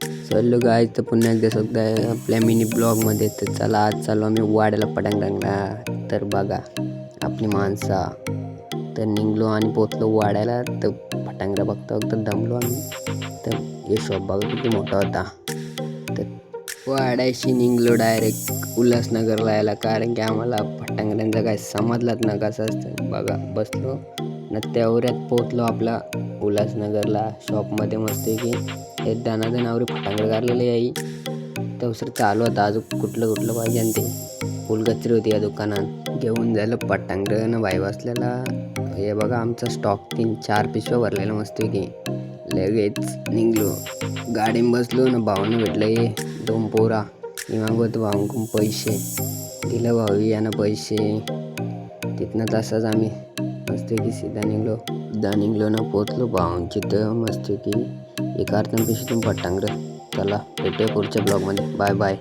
चलो गाईज, तर पुन्हा एकदा सुद्धा आपल्या मिनी ब्लॉगमध्ये. तर चला, आज चालू आम्ही वाड्याला पटांगणाला. तर बघा आपली माणसा. तर निघलो आणि पोचलो वाड्याला. तर पटांगरा बघता बघता दमलो आम्ही. तर हे शॉप बघा किती मोठा होता. तर वाड्याशी निघलो डायरेक्ट उल्हासनगरला यायला, कारण की आम्हाला पटांगऱ्यांचा काय समजलाच ना कसं असतं. बघा बसलो न तेवढ्यात पोचलो आपला उल्हासनगरला. शॉपमध्ये मस्त की हे दनादन आवरी फटांगड काढलेले आई. तर चालू होता अजून कुठलं कुठलं पाहिजे, आणि ते फुलगच्चरी होती या दुकानात. घेऊन झालं पटांगड न बाई बसलेला. हे बघा आमचा स्टॉक 3-4 पिशव्या भरलेला मस्त की. लगेच निघलो, गाडीत बसलो ना. भावानं भेटलं हे 2 पोरा. मी मागवतो भाऊंकडून पैसे. दिलं भाऊ यानं पैसे. तिथनं तसंच आम्ही मस्त की सीधा निघलो ना. पोचलो भाऊंची तर मस्त की एका अर्धन पिशवीतून पटांगड. चला भेटूया पुढच्या ब्लॉगमध्ये. Bye bye.